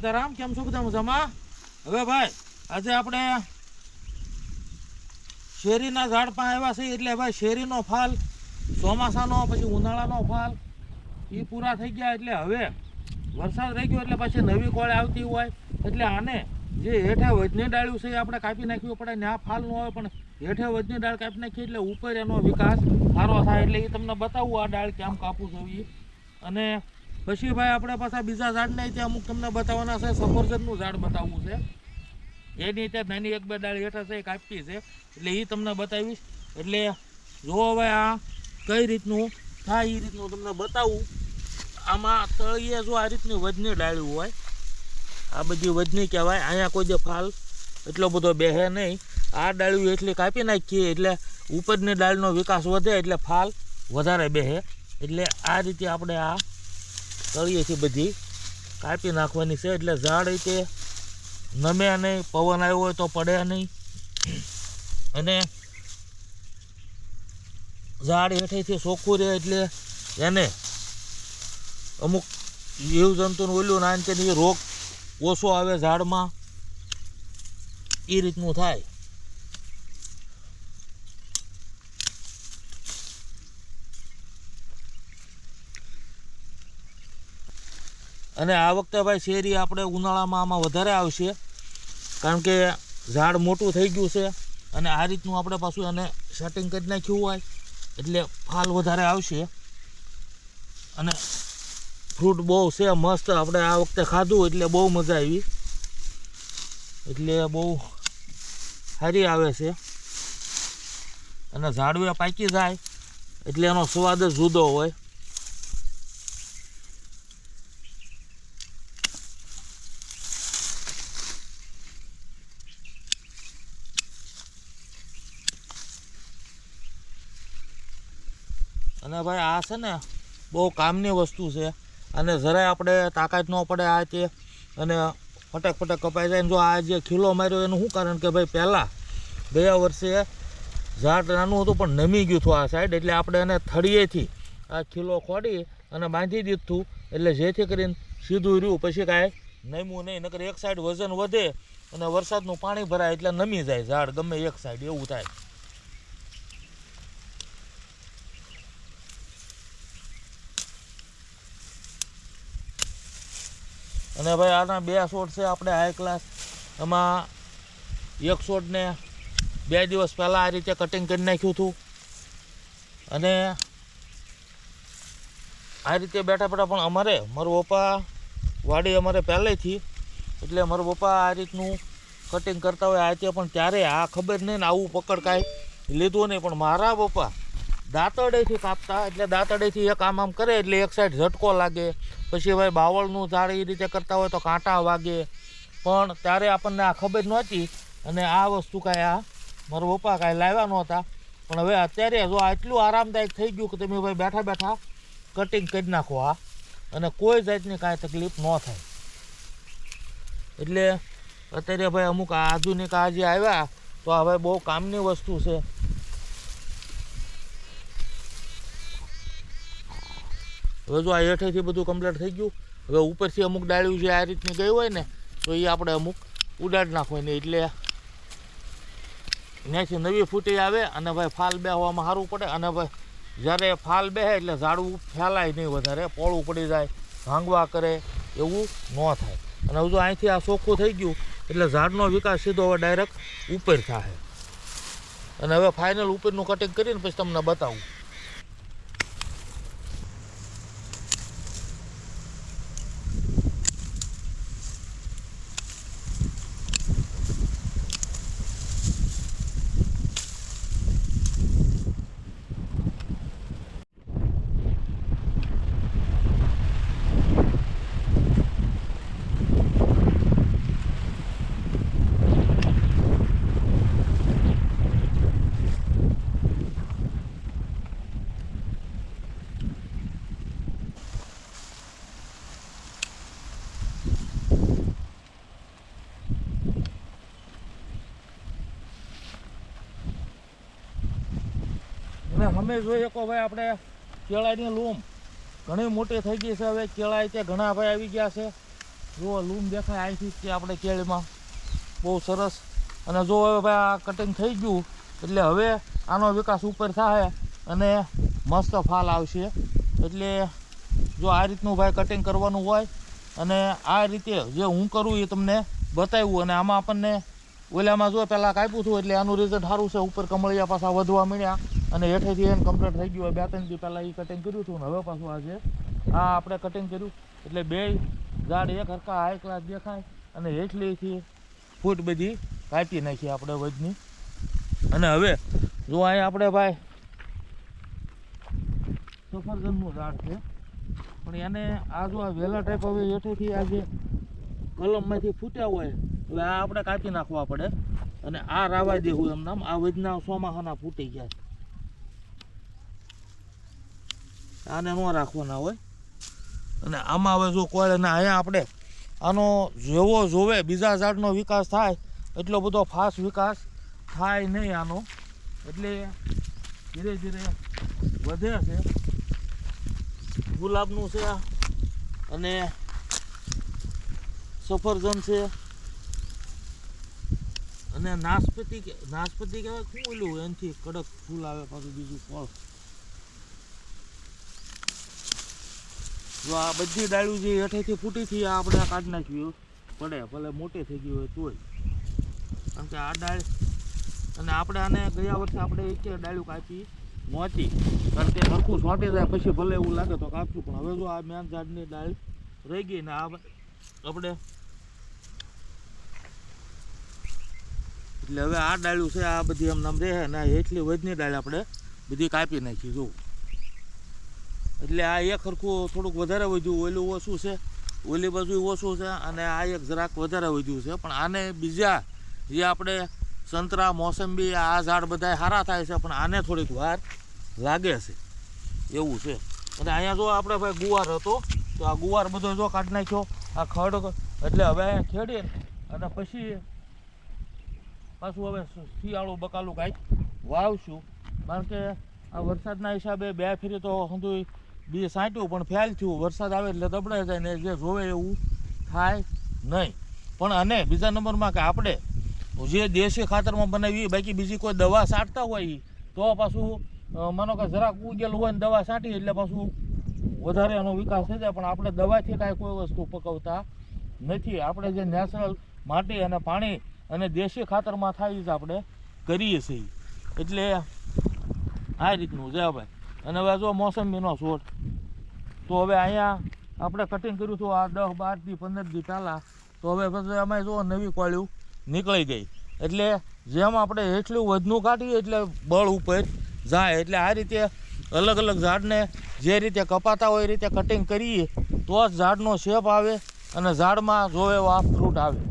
સીતારામ, કેમ છો બધા મજામાં? હવે ભાઈ આજે આપણે શેરીના ઝાડ પાસે આવ્યા છે. એટલે ભાઈ શેરીનો ફાલ, ચોમાસાનો પછી ઉનાળાનો ફાલ એ પૂરા થઈ ગયા. એટલે હવે વરસાદ રહી ગયો એટલે પછી નવી કોળે આવતી હોય એટલે આને જે હેઠે વજની ડાળ્યું છે એ આપણે કાપી નાખવી પડે ને. આ ફાલ ન આવે પણ હેઠે વજની ડાળ કાપી નાખીએ એટલે ઉપર એનો વિકાસ સારો થાય. એટલે એ તમને બતાવું આ ડાળ કેમ કાપવું જોઈએ. અને પછી ભાઈ આપણે પાછા બીજા ઝાડને ત્યાં અમુક તમને બતાવવાના છે. સફરજનનું ઝાડ બતાવવું છે, એની ત્યાં નાની એક બે ડાળ હેઠળ છે એ કાપી છે એટલે એ તમને બતાવીશ. એટલે જો હવે આ કઈ રીતનું થાય એ રીતનું તમને બતાવું. આમાં તળિયે જો આ રીતની વજની ડાળ્યું હોય, આ બધી વજની કહેવાય. અહીંયા કોઈ જે ફાલ એટલો બધો બેહે નહીં. આ ડાળ્યું એટલી કાપી નાખીએ એટલે ઉપરની ડાળનો વિકાસ વધે એટલે ફાલ વધારે બેહે. એટલે આ રીતે આપણે આ તળિયેથી બધી કાપી નાખવાની છે. એટલે ઝાડ રીતે નમે નહીં, પવન આવ્યો હોય તો પડે નહીં. અને ઝાડ હેઠેથી ચોખ્ખું રહે એટલે એને અમુક જીવજંતુનું ઓલું નાનકડી રોગ ઓછો આવે ઝાડમાં, એ રીતનું થાય. અને આ વખતે ભાઈ શેરી આપણે ઉનાળામાં આમાં વધારે આવશે, કારણ કે ઝાડ મોટું થઈ ગયું છે. અને આ રીતનું આપણે પાછું એને સેટિંગ કરી નાખ્યું હોય એટલે ફાલ વધારે આવશે. અને ફ્રૂટ બહુ છે મસ્ત, આપણે આ વખતે ખાધું એટલે બહુ મજા આવી. એટલે બહુ સારી આવે છે. અને ઝાડવે પાકી જાય એટલે એનો સ્વાદ જ જુદો હોય. અને ભાઈ આ છે ને બહુ કામની વસ્તુ છે. અને જરાય આપણે તાકાત ન પડે આ તે, અને ફટક ફટક કપાઈ જાય. જો આ જે ખીલો માર્યો એનું શું કારણ કે ભાઈ પહેલાં ગયા વર્ષે ઝાડ નાનું હતું પણ નમી ગયું હતું આ સાઈડ. એટલે આપણે એને થળીએથી આ ખીલો ખોડી અને બાંધી દીધું એટલે જેથી કરીને સીધું રહ્યું. પછી કાંઈ નમ્યું નહીં, નકર એક સાઈડ વજન વધે અને વરસાદનું પાણી ભરાય એટલે નમી જાય ઝાડ ગમે એક સાઈડ, એવું થાય. અને ભાઈ આના બે છોડ છે આપણે હાઈ ક્લાસ. એમાં એક છોડને 2 દિવસ પહેલાં આ રીતે કટિંગ કરી નાખ્યું હતું. અને આ રીતે બેઠા બેઠા પણ અમારે મારા પપ્પા વાડી અમારે પહેલેથી, એટલે મારા પપ્પા આ રીતનું કટિંગ કરતા હોય આ તે. પણ ત્યારે આ ખબર નહીં ને આવું પકડ કાંઈ લીધું નહીં. પણ મારા પપ્પા દાંતરડેથી કાપતા, એટલે દાંતરડેથી એક આમ કરે એટલે એક સાઈડ ઝટકો લાગે. પછી ભાઈ બાવળનું ઝાડ એ રીતે કરતા હોય તો કાંટા વાગે. પણ ત્યારે આપણને આ ખબર નહોતી. અને આ વસ્તુ કાંઈ આ મારા પપ્પા કાંઈ લાવ્યા નહોતા. પણ હવે અત્યારે જો આટલું આરામદાયક થઈ ગયું કે તમે ભાઈ બેઠા બેઠા કટિંગ કરી નાખો આ, અને કોઈ જાતની કાંઈ તકલીફ ન થાય. એટલે અત્યારે ભાઈ અમુક આધુનિક આ જે આવ્યા તો આ ભાઈ બહુ કામની વસ્તુ છે. હવે જો આ હેઠેથી બધું કમ્પ્લીટ થઈ ગયું. હવે ઉપરથી અમુક ડાળીઓ જે આ રીતની ગઈ હોય ને તો એ આપણે અમુક ઉડાડી નાખવાની. એટલે ત્યાંથી નવી ફૂટી આવે અને ભાઈ ફાલ બેહવામાં સારું પડે. અને ભાઈ જ્યારે ફાલ બેહે એટલે ઝાડવું ફેલાય નહીં વધારે, પોળું પડી જાય, ભાંગવા કરે એવું ન થાય. અને હવે જો અહીંથી આ ચોખ્ખું થઈ ગયું એટલે ઝાડનો વિકાસ સીધો હવે ડાયરેક્ટ ઉપર થાય. અને હવે ફાઇનલ ઉપરનું કટિંગ કરીને પછી તમને બતાવું. અને અમે જોઈએ કે ભાઈ આપણે કેળાની લૂમ ઘણી મોટી થઈ ગઈ છે. હવે કેળા તે ઘણા ભાઈ આવી ગયા છે. જો લૂમ દેખાય અહીંથી કે આપણે કેળીમાં બહુ સરસ. અને જો હવે ભાઈ આ કટિંગ થઈ ગયું એટલે હવે આનો વિકાસ ઉપર થાય અને મસ્ત ફાલ આવશે. એટલે જો આ રીતનું ભાઈ કટિંગ કરવાનું હોય અને આ રીતે જે હું કરું એ તમને બતાવ્યું. અને આમાં આપણને ઓલામાં જો પહેલાં કાપ્યું હતું એટલે આનું રિઝલ્ટ સારું છે. ઉપર કમળિયા પાછા વધવા મળ્યા અને હેઠેથી એને કમ્પ્લીટ થઈ ગયું. 2-3 દી પહેલાં એ કટિંગ કર્યું હતું ને હવે પાછું આજે આ આપણે કટિંગ કર્યું. એટલે બે ઝાડ એક હરખા હાઈ ક્લાસ દેખાય. અને હેઠલીથી ફૂટ બધી કાપી નાખી આપણે વજની. અને હવે જો અહીંયા આપણે ભાઈ સફરજનનું ઝાડ છે પણ એને આ જો આ વેલા ટાઈપ હવે હેઠેથી આ જે કલમમાંથી ફૂટ્યા હોય હવે આ આપણે કાપી નાખવા પડે. અને આ રાવા દેવું એમ નામ આ વજના ચોમાસાના ફૂટી ગયા આને ન રાખવાના હોય. અને આમાં હવે જો કોઈ ને અહીંયા આપણે આનો જેવો જોવે બીજા ઝાડનો વિકાસ થાય એટલો બધો ફાસ્ટ વિકાસ થાય નહીં આનો. એટલે ધીરે ધીરે વધે છે. ગુલાબનું છે અને સફરજન છે અને નાશપતિ કહેવાય શું ઓલું એનાથી કડક ફૂલ આવે પાછું બીજું ફળ. જો આ બધી ડાળીઓ જે હેઠેથી ફૂટી હતી આ આપણે કાઢી નાખ્યું પડે ભલે મોટી થઈ ગઈ હોય તોય. કારણ કે આ ડાળ અને આપણે આને ગયા વર્ષે આપણે એક ડાળીઓ કાપી નહોતી કારણ કે સરખું છોટી જાય પછી ભલે એવું લાગે તો કાપ્યું. પણ હવે જો આ મેન ઝાડની ડાળ રહી ગઈ ને આ આપણે એટલે હવે આ ડાળ્યું છે આ બધી એમ નામ રહે ને એટલી વજની ડાળ આપણે બધી કાપી નાખી જો. એટલે આ એક સરખું થોડુંક વધારે વધ્યું ઓલું ઓછું છે ઓલી બાજુ ઓછું છે અને આ એક જરાક વધારે વધ્યું છે. પણ આને બીજા જે આપણે સંતરા મોસંબી આ ઝાડ બધા સારા થાય છે પણ આને થોડીક વાર લાગે છે એવું છે. અને અહીંયા જો આપણે ભાઈ ગુવાર હતો તો આ ગુવાર બધો જો કાઢી નાખ્યો આ ખડ. એટલે હવે અહીંયા ખેડી અને પછી પાછું હવે શિયાળું બકાલું કાંઈક વાવશું. કારણ કે આ વરસાદના હિસાબે 2 ફેરી તો હંધું બી સાંટ્યું પણ ફેલ થયું. વરસાદ આવે એટલે દબડાઈ જાય ને જે જોવે એવું થાય નહીં. પણ અને બીજા નંબરમાં કે આપણે જે દેશી ખાતરમાં બનાવી બાકી બીજી કોઈ દવા છાંટતા હોય તો પાછું માનો કે જરાક ઉગેલું હોય ને દવા છાંટી એટલે પાછું વધારે એનો વિકાસ થઈ જાય. પણ આપણે દવાથી કાંઈ કોઈ વસ્તુ પકવતા નથી. આપણે જે નેચરલ માટી અને પાણી અને દેશી ખાતરમાં થાય જ આપણે કરીએ છીએ. એટલે આ રીતનું છે ભાઈ. અને હવે જો મોસંબીનો છોડ તો હવે અહીંયા આપણે કટિંગ કર્યું હતું આ 10-12 દી 15 દી પહેલાં. તો હવે પછી એમાં જો નવી કોળીઓ નીકળી ગઈ. એટલે જેમ આપણે એટલું વધનું કાઢીએ એટલે બળ ઉપર જાય. એટલે આ રીતે અલગ અલગ ઝાડને જે રીતે કપાતા હોય એ રીતે કટિંગ કરીએ તો જ ઝાડનો શેપ આવે અને ઝાડમાં જોવે એવો આ ફ્રૂટ આવે.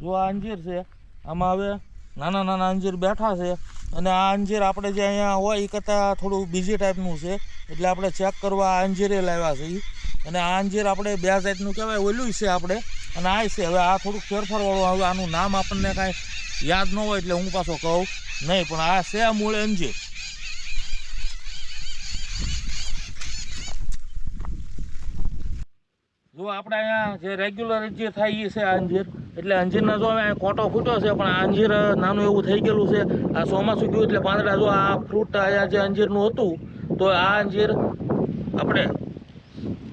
જો આ અંજીર છે આમાં હવે નાના નાના અંજીર બેઠા છે. અને આ અંજીર આપણે જે અહીંયા હોય એ કરતાં થોડું બીજી ટાઈપનું છે. એટલે આપણે ચેક કરવા આ અંજીરે લાવ્યા છે. અને આ અંજીર આપણે 2 જાતનું કહેવાય ઓલું છે આપણે અને આ છે. હવે આ થોડુંક ફેરફારવાળું હવે આનું નામ આપણને કાંઈ યાદ ન હોય એટલે હું પાછો કહું નહીં. પણ આ છે મૂળ અંજીર. જો આપણે અહીંયા જે રેગ્યુલર અંજીર થાય એ છે આ અંજીર. એટલે અંજીરના જો અહીંયા કોટો ફૂટ્યો છે પણ આ અંજીર નાનું એવું થઈ ગયેલું છે. આ ચોમાસું ગયું એટલે પાંદડા જો આ ફ્રૂટ અહીંયા જે અંજીરનું હતું તો આ અંજીર આપણે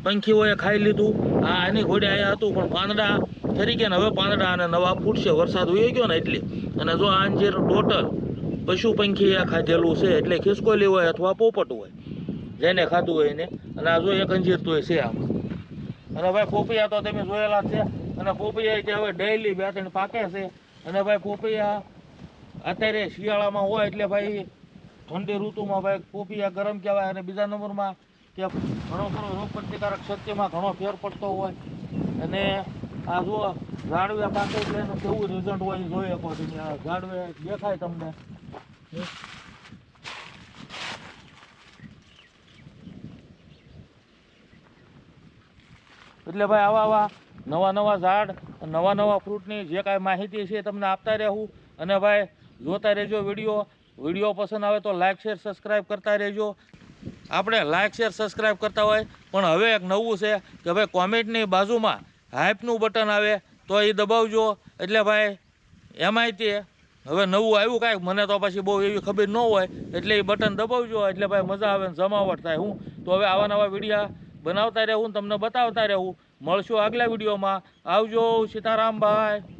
પંખીઓએ ખાઈ લીધું. આ એની ઘોડે અહીંયા હતું પણ પાંદડા ઠરી ગયા ને હવે પાંદડા અને નવા ફૂટશે. વરસાદ ઉઈ ગયો ને એટલે. અને જો આ અંજીર ટોટલ પશુ પંખીએ ખાધેલું છે. એટલે ખિસકોલી હોય અથવા પોપટ હોય જેને ખાધું હોય એને. અને આ જો એક અંજીર તો છે આમાં. અને ભાઈ પોપૈયા તો તમે જોયેલા છે. અને પોપૈયા જે હવે ડેઈલી 2-3 પાકે છે. અને ભાઈ પોપૈયા અત્યારે શિયાળામાં હોય એટલે ભાઈ ઠંડી ઋતુમાં ભાઈ પોપૈયા ગરમ કહેવાય. અને બીજા નંબરમાં કે ઘણો ખરો રોગ પ્રતિકારક શક્તિમાં ઘણો ફેર પડતો હોય. અને આ જો ઝાડવે પાકે એટલે એનું કેવું રિઝલ્ટ હોય એ જોઈ શકો તમે. આ ઝાડવે દેખાય તમને. એટલે ભાઈ આવા નવા ઝાડ નવા ફ્રૂટની જે કાંઈ માહિતી છે તમને આપતા રહેવું. અને ભાઈ જોતા રહેજો વિડીયો. વિડીયો પસંદ આવે તો લાઇક શેર સબસ્ક્રાઈબ કરતા રહેજો. આપણે લાઇક શેર સબસ્ક્રાઈબ કરતા હોય પણ હવે એક નવું છે કે ભાઈ કોમેન્ટની બાજુમાં હાઈપનું બટન આવે તો એ દબાવજો. એટલે ભાઈ એમાંય તે હવે નવું આવ્યું કાંઈક મને તો પછી બહુ એવી ખબર ન હોય એટલે એ બટન દબાવજો. એટલે ભાઈ મજા આવે ને જમાવટ થાય. હું તો હવે આવા નવા વિડીયા બનાવતા રહેવું, તમને બતાવતા રહેવું. મળશું આગલા વિડીયોમાં. આવજો. સીતારામ ભાઈ.